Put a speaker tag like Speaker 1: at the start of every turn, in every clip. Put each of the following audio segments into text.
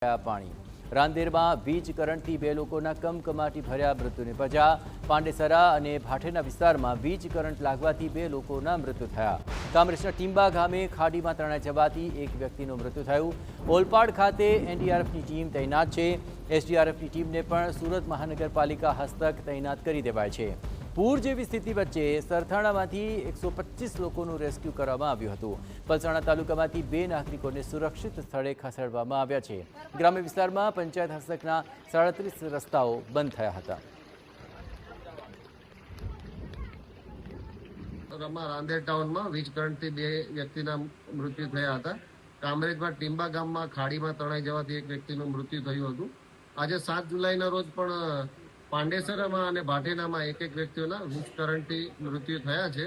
Speaker 1: પાણી રાંદેરમાં વીજ કરંટથી બે લોકોના કમકમાટી ભર્યા મૃત્યુ નિપજ્યા। પાંડેસરા અને ભાઠેના વિસ્તારમાં વીજ કરંટ લાગવાથી બે લોકોના મૃત્યુ થયા। કામરેજના ટીંબા ગામે ખાડીમાં તણાઈ જવાથી એક વ્યક્તિનું મૃત્યુ થયું। ઓલપાડ ખાતે એનડીઆરએફની ટીમ તૈનાત છે। એસડીઆરએફની ટીમને પણ સુરત મહાનગરપાલિકા હસ્તક તૈનાત કરી દેવાય છે। પૂર જેવી સ્થિતિ વચ્ચે સરથાણામાંથી 125 લોકોનું રેસ્ક્યુ કરવામાં આવ્યું હતું। પલસાણા તાલુકામાંથી બે નાગરિકોને સુરક્ષિત સ્થળે ખસેડવામાં આવ્યા છે। ગ્રામ્ય વિસ્તારમાં પંચાયત હસ્તકના 37 રસ્તાઓ બંધ થયા હતા।
Speaker 2: રાંદેર ટાઉનમાં વીજ કરંટથી બે વ્યક્તિના મૃત્યુ થયા હતા। કામરેજમાં ટીંબા ગામમાં ખાડીમાં તણાઈ જવાથી એક વ્યક્તિનું મૃત્યુ થયું હતું। આજે 7 જુલાઈના રોજ પણ પાંડેસરામાં અને ભાટેનામાં એક વ્યક્તિઓના વીજ કરંટથી મૃત્યુ થયા છે।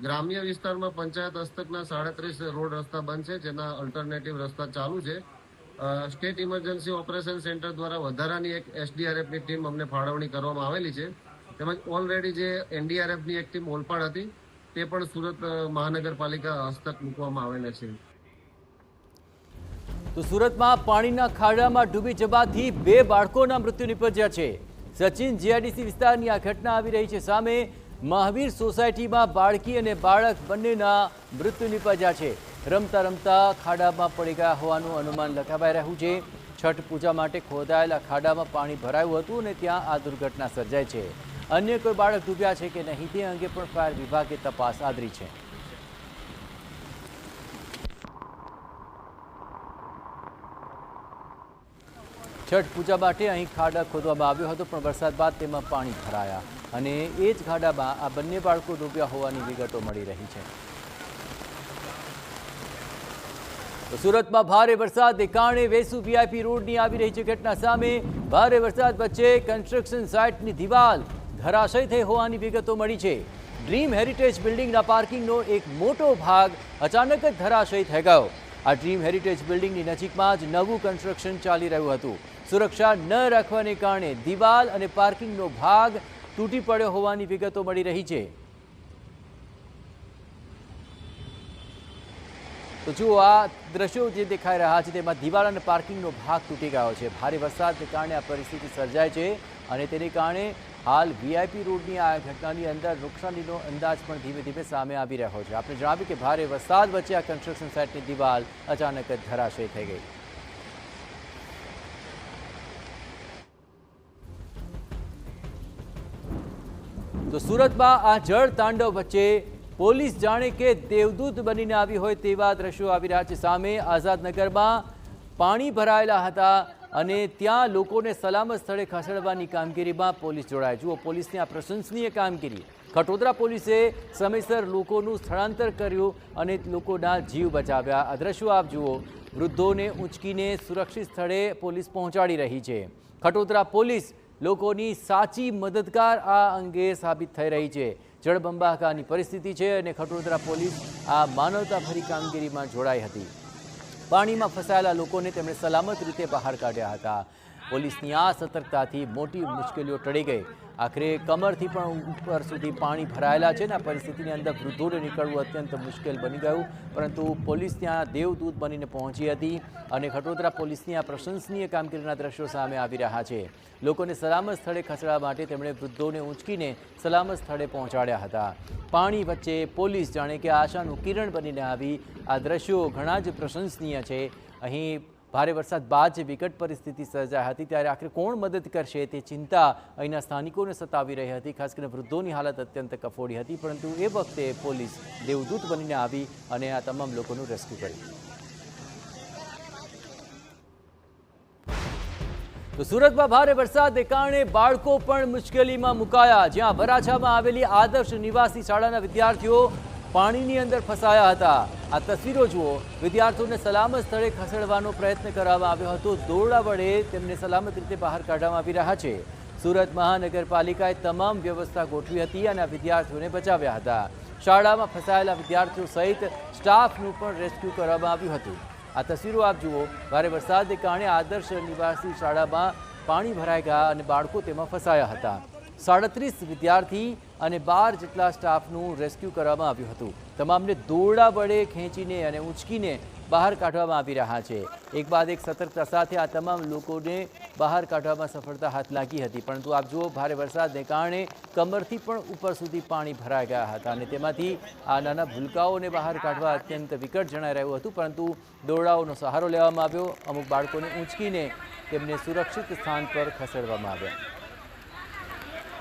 Speaker 2: ગ્રામ્ય વિસ્તારમાં પંચાયત હસ્તકના 37 રોડ રસ્તા બંધ છે, જેના અલ્ટરનેટિવ રસ્તા ચાલુ છે। સ્ટેટ ઇમરજન્સી ઓપરેશન સેન્ટર દ્વારા વધારાની એક એસડીઆરએફની ટીમ અમને ફાળવણી કરવામાં આવેલી છે। તેમજ ઓલરેડી જે એનડીઆરએફની એક ટીમ ઓલપાડ હતી તે પણ સુરત મહાનગરપાલિકા હસ્તક મૂકવામાં આવેલા છે।
Speaker 1: તો સુરતમાં પાણીના ખાડામાં ડૂબી જવાથી બે બાળકોના મૃત્યુ નિપજ્યા છે। સચિન જીઆઈડીસી વિસ્તારની આ ઘટના આવી રહી છે સામે। મહાવીર સોસાયટીમાં બાળકી અને બાળક બંનેના મૃત્યુ નિપજ્યા છે। રમતા રમતા ખાડામાં પડી ગયા હોવાનું અનુમાન લગાવાઈ રહ્યું છે। છઠ પૂજા માટે ખોદાયેલા ખાડામાં પાણી ભરાયું હતું અને ત્યાં આ દુર્ઘટના સર્જાઈ છે। અન્ય કોઈ બાળક ડૂબ્યા છે કે નહીં તે અંગે પણ ફાયર વિભાગે તપાસ આદરી છે। છઠ પૂજા માટે અહીં ખાડા ખોદવામાં આવ્યો હતો, પણ વરસાદ બાદ તેમાં પાણી ભરાયા અને એ જ ખાડામાં આ બંને બાળકો ડૂબ્યા હોવાની વિગતો મળી રહી છે। તો સુરતમાં ભારે વરસાદને કારણે વેસુ વીઆઈપી રોડની આવી રહી છે ઘટના સામે। ભારે વરસાદ વચ્ચે કન્સ્ટ્રક્શન સાઇટની દિવાલ ધરાશયી થઈ હોવાની વિગતો મળી છે। ડ્રીમ હેરિટેજ બિલ્ડિંગના પાર્કિંગનો એક મોટો ભાગ અચાનક જ ધરાશયી થઈ ગયો। આ ડ્રીમ હેરિટેજ બિલ્ડિંગની નજીકમાં જ નવું કન્સ્ટ્રક્શન ચાલી રહ્યું હતું। સુરક્ષા ન રાખવાને કારણે દિવાલ અને પાર્કિંગનો ભાગ તૂટી પડ્યો હોવાની વિગતો મળી રહી છે। તો જુઓ, આ દ્રશ્યો જે દેખાઈ રહ્યા છે તેમાં દિવાલ અને પાર્કિંગનો ભાગ તૂટી ગયો છે। ભારે વરસાદને કારણે આ પરિસ્થિતિ સર્જાય છે અને તેને કારણે હાલ વીઆઈપી રોડની આ ઘટનાની અંદર નુકસાનીનો અંદાજ પણ ધીમે ધીમે સામે આવી રહ્યો છે। આપણે જણાવ્યું કે ભારે વરસાદ વચ્ચે આ કન્સ્ટ્રક્શન સાઇટની દિવાલ અચાનક જ ધરાશયી થઈ ગઈ। તો સુરતમાં આ જળ તાંડવ વચ્ચે પોલીસ જાણે કે દેવદૂત બનીને આવી હોય તેવા દ્રશ્યો આવી રહ્યા છે સામે। આઝાદનગરમાં પાણી ભરાયેલા હતા અને ત્યાં લોકોને સલામત સ્થળે ખસેડવાની કામગીરીમાં પોલીસ જોડાય। જુઓ, પોલીસની આ પ્રશંસનીય કામગીરી। ખટોદરા પોલીસે સમયસર લોકોનું સ્થળાંતર કર્યું અને લોકોના જીવ બચાવ્યા। આ દ્રશ્યો આપ જુઓ, વૃદ્ધોને ઊંચકીને સુરક્ષિત સ્થળે પોલીસ પહોંચાડી રહી છે। ખટોદરા પોલીસ લોકોની સાચી મદદગાર આ અંગે સાબિત થઈ રહી છે। જળબંબાકારની પરિસ્થિતિ છે અને ખટોદરા પોલીસ આ માનવતાભરી કામગીરીમાં જોડાઈ હતી। પાણીમાં ફસાયેલા લોકોને તેમણે સલામત રીતે બહાર કાઢ્યા હતા। પોલીસની આ સતર્કતાથી મોટી મુશ્કેલીઓ ટળી ગઈ। આખરે કમરથી પણ ઉપર સુધી પાણી ભરાયેલા છે ને આ પરિસ્થિતિની અંદર વૃદ્ધોને નીકળવું અત્યંત મુશ્કેલ બની ગયું, પરંતુ પોલીસ ત્યાં દેવદૂત બનીને પહોંચી હતી અને ખટોદરા પોલીસની આ પ્રશંસનીય કામગીરીના દ્રશ્યો સામે આવી રહ્યા છે। લોકોને સલામત સ્થળે ખસેડવા માટે તેમણે વૃદ્ધોને ઊંચકીને સલામત સ્થળે પહોંચાડ્યા હતા। પાણી વચ્ચે પોલીસ જાણે કે આશાનું કિરણ બનીને આવી। આ દ્રશ્યો ઘણા જ પ્રશંસનીય છે। અહીં ભારે વરસાદ બાદ જે વિકટ પરિસ્થિતિ સર્જાઈ હતી ત્યારે આખરે કોણ મદદ કરશે તે ચિંતા અહીંના સ્થાનિકોને સતાવી રહી હતી। ખાસ કરીને વૃદ્ધોની હાલત અત્યંત કફોડી હતી, પરંતુ એ વખતે પોલીસ દેવદૂત બનીને આવી અને આ તમામ લોકોનું રેસ્ક્યુ કર્યું। તો સુરતમાં ભારે વરસાદને કારણે બાળકો પણ મુશ્કેલીમાં મુકાયા। જ્યાં વરાછામાં આવેલી આદર્શ નિવાસી શાળાના વિદ્યાર્થીઓ પાણીની અંદર ફસાયા હતા। આ તસવીરો જુઓ, વિદ્યાર્થીઓને સલામત સ્થળે ખસેડવાનો પ્રયત્ન કરવામાં આવ્યો હતો। દોરડા વડે તેમને સલામત રીતે બહાર કાઢવામાં આવી રહ્યા છે। સુરત મહાનગરપાલિકાએ તમામ વ્યવસ્થા ગોઠવી હતી અને આ વિદ્યાર્થીઓને બચાવ્યા હતા। શાળામાં ફસાયેલા વિદ્યાર્થીઓ સહિત સ્ટાફનું પણ રેસ્ક્યુ કરવામાં આવ્યું હતું। આ તસવીરો આપ જુઓ, ભારે વરસાદને કારણે આદર્શ નિવાસી શાળામાં પાણી ભરાઈ ગયા અને બાળકો તેમાં ફસાયા હતા। 37 વિદ્યાર્થી અને 12 જેટલા સ્ટાફનું રેસ્ક્યુ કરવામાં આવ્યું હતું। તમામને દોરડા વડે ખેંચીને અને ઊંચકીને બહાર કાઢવામાં આવી રહ્યા છે। એક બાદ એક સતર્કતા સાથે આ તમામ લોકોને બહાર કાઢવામાં સફળતા હાથ લાગી હતી, પરંતુ આપ જુઓ ભારે વરસાદને કારણે કમરથી પણ ઉપર સુધી પાણી ભરાઈ ગયા હતા અને તેમાંથી આ નાના ભૂલકાઓને બહાર કાઢવા અત્યંત વિકટ જણાઈ રહ્યું હતું, પરંતુ દોરડાઓનો સહારો લેવામાં આવ્યો। અમુક બાળકોને ઊંચકીને તેમને સુરક્ષિત સ્થાન પર ખસેડવામાં આવ્યા।